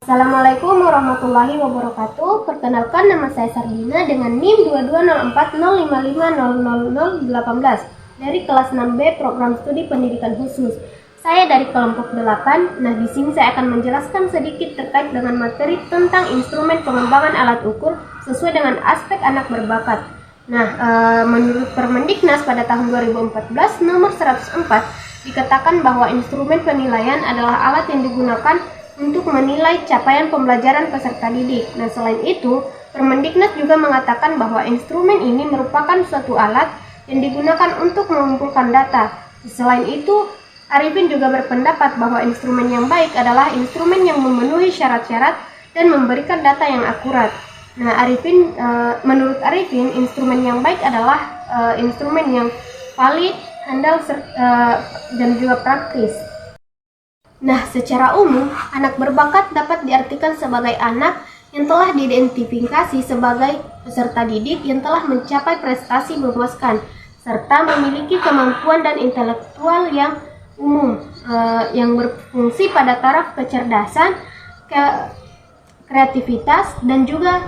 Assalamualaikum warahmatullahi wabarakatuh. Perkenalkan, nama saya Sardina dengan NIM 22040550018 dari kelas 6B Program Studi Pendidikan Khusus. Saya dari kelompok 8. Nah, di sini saya akan menjelaskan sedikit terkait dengan materi tentang instrumen pengembangan alat ukur sesuai dengan aspek anak berbakat. Nah, menurut Permendiknas pada tahun 2014 nomor 104 dikatakan bahwa instrumen penilaian adalah alat yang digunakan untuk menilai capaian pembelajaran peserta didik. Nah, selain itu, Permendiknas juga mengatakan bahwa instrumen ini merupakan suatu alat yang digunakan untuk mengumpulkan data. Selain itu, Arifin juga berpendapat bahwa instrumen yang baik adalah instrumen yang memenuhi syarat-syarat dan memberikan data yang akurat. Nah, menurut Arifin, instrumen yang baik adalah instrumen yang valid, handal, dan juga praktis. Nah, secara umum, anak berbakat dapat diartikan sebagai anak yang telah diidentifikasi sebagai peserta didik yang telah mencapai prestasi memuaskan, serta memiliki kemampuan dan intelektual yang umum, yang berfungsi pada taraf kecerdasan, kreativitas, dan juga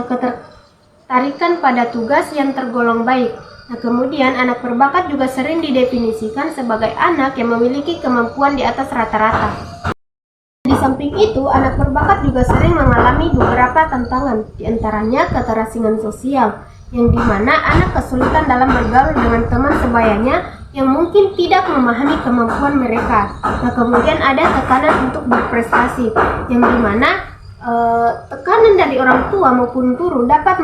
ketertarikan pada tugas yang tergolong baik. Nah, kemudian anak berbakat juga sering didefinisikan sebagai anak yang memiliki kemampuan di atas rata-rata. Di samping itu, anak berbakat juga sering mengalami beberapa tantangan, diantaranya keterasingan sosial, yang dimana anak kesulitan dalam bergaul dengan teman sebayanya yang mungkin tidak memahami kemampuan mereka. Nah, kemudian ada tekanan untuk berprestasi, yang dimana tekanan dari orang tua maupun guru dapat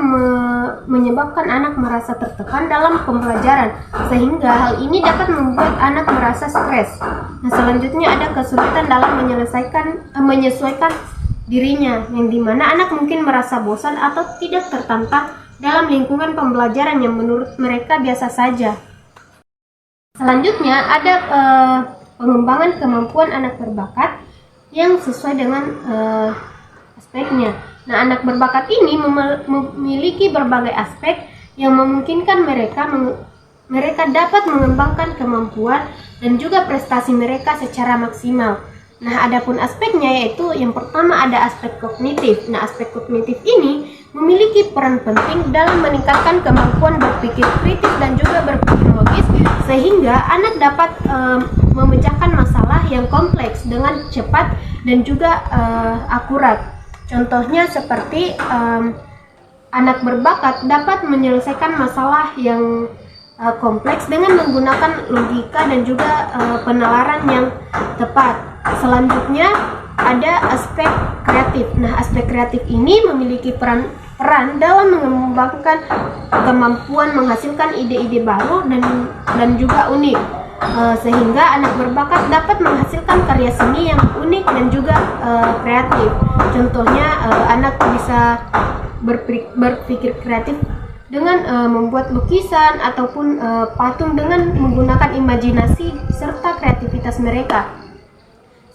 menyebabkan anak merasa tertekan dalam pembelajaran, sehingga hal ini dapat membuat anak merasa stres. Nah, selanjutnya ada kesulitan dalam menyesuaikan dirinya, yang dimana anak mungkin merasa bosan atau tidak tertantang dalam lingkungan pembelajaran yang menurut mereka biasa saja. Selanjutnya ada pengembangan kemampuan anak berbakat yang sesuai dengan aspeknya. Nah, anak berbakat ini memiliki berbagai aspek yang memungkinkan mereka dapat mengembangkan kemampuan dan juga prestasi mereka secara maksimal. Nah, adapun aspeknya yaitu yang pertama ada aspek kognitif. Nah, aspek kognitif ini memiliki peran penting dalam meningkatkan kemampuan berpikir kritis dan juga berpikir logis, sehingga anak dapat memecahkan masalah yang kompleks dengan cepat dan juga akurat. Contohnya seperti anak berbakat dapat menyelesaikan masalah yang kompleks dengan menggunakan logika dan juga penalaran yang tepat. Selanjutnya ada aspek kreatif. Nah, aspek kreatif ini memiliki peran dalam mengembangkan kemampuan menghasilkan ide-ide baru dan juga unik. Sehingga anak berbakat dapat menghasilkan karya seni yang unik dan juga kreatif. Contohnya anak bisa berpikir kreatif dengan membuat lukisan ataupun patung dengan menggunakan imajinasi serta kreativitas mereka.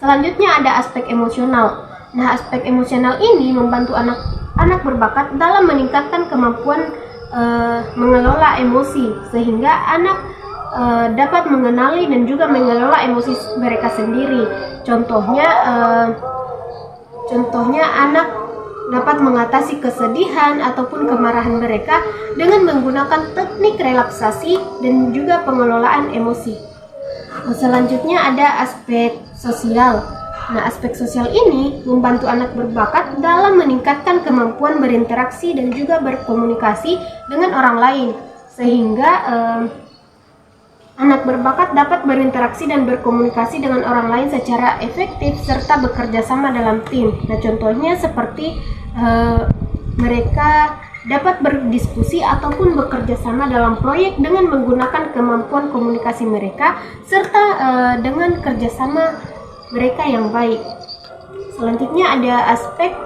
Selanjutnya ada aspek emosional. Nah, aspek emosional ini membantu anak berbakat dalam meningkatkan kemampuan mengelola emosi, sehingga anak dapat mengenali dan juga mengelola emosi mereka sendiri. Contohnya anak dapat mengatasi kesedihan ataupun kemarahan mereka dengan menggunakan teknik relaksasi dan juga pengelolaan emosi. Selanjutnya ada aspek sosial. Nah, aspek sosial ini membantu anak berbakat dalam meningkatkan kemampuan berinteraksi dan juga berkomunikasi dengan orang lain, sehingga anak berbakat dapat berinteraksi dan berkomunikasi dengan orang lain secara efektif serta bekerja sama dalam tim. Nah, contohnya seperti mereka dapat berdiskusi ataupun bekerja sama dalam proyek dengan menggunakan kemampuan komunikasi mereka serta dengan kerjasama mereka yang baik. Selanjutnya ada aspek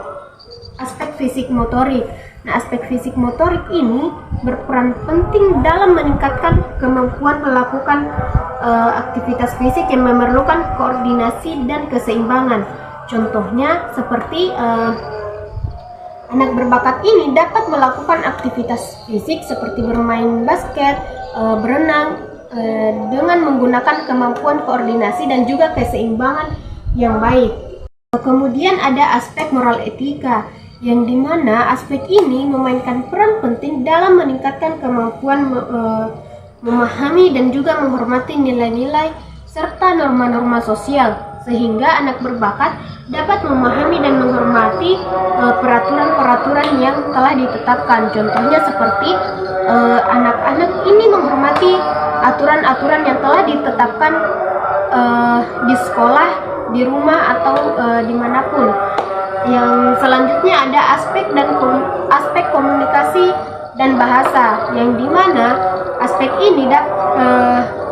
fisik motorik. Nah, aspek fisik motorik ini berperan penting dalam meningkatkan kemampuan melakukan aktivitas fisik yang memerlukan koordinasi dan keseimbangan. Contohnya seperti anak berbakat ini dapat melakukan aktivitas fisik seperti bermain basket, berenang dengan menggunakan kemampuan koordinasi dan juga keseimbangan yang baik. Kemudian ada aspek moral etika, yang dimana aspek ini memainkan peran penting dalam meningkatkan kemampuan memahami dan juga menghormati nilai-nilai serta norma-norma sosial, sehingga anak berbakat dapat memahami dan menghormati peraturan-peraturan yang telah ditetapkan. Contohnya seperti anak-anak ini menghormati aturan-aturan yang telah ditetapkan di sekolah, di rumah, atau dimanapun. Yang selanjutnya ada aspek komunikasi dan bahasa, yang dimana aspek ini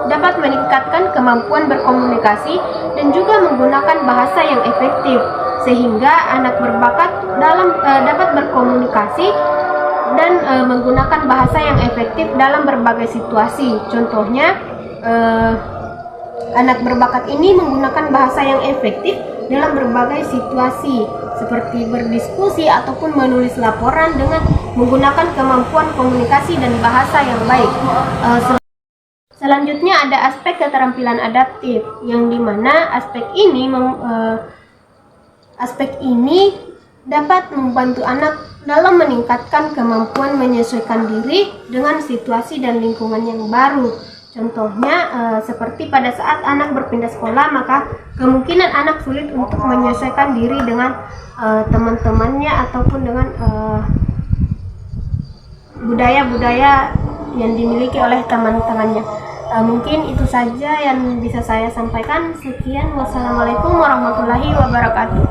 dapat meningkatkan kemampuan berkomunikasi dan juga menggunakan bahasa yang efektif, sehingga anak berbakat dapat berkomunikasi dan menggunakan bahasa yang efektif dalam berbagai situasi. Contohnya, anak berbakat ini menggunakan bahasa yang efektif dalam berbagai situasi, seperti berdiskusi ataupun menulis laporan dengan menggunakan kemampuan komunikasi dan bahasa yang baik. Selanjutnya ada aspek keterampilan adaptif, yang dimana aspek ini dapat membantu anak dalam meningkatkan kemampuan menyesuaikan diri dengan situasi dan lingkungan yang baru. Contohnya seperti pada saat anak berpindah sekolah, maka kemungkinan anak sulit untuk menyesuaikan diri dengan teman-temannya ataupun dengan budaya-budaya yang dimiliki oleh teman-temannya. Mungkin itu saja yang bisa saya sampaikan. Sekian, wassalamualaikum warahmatullahi wabarakatuh.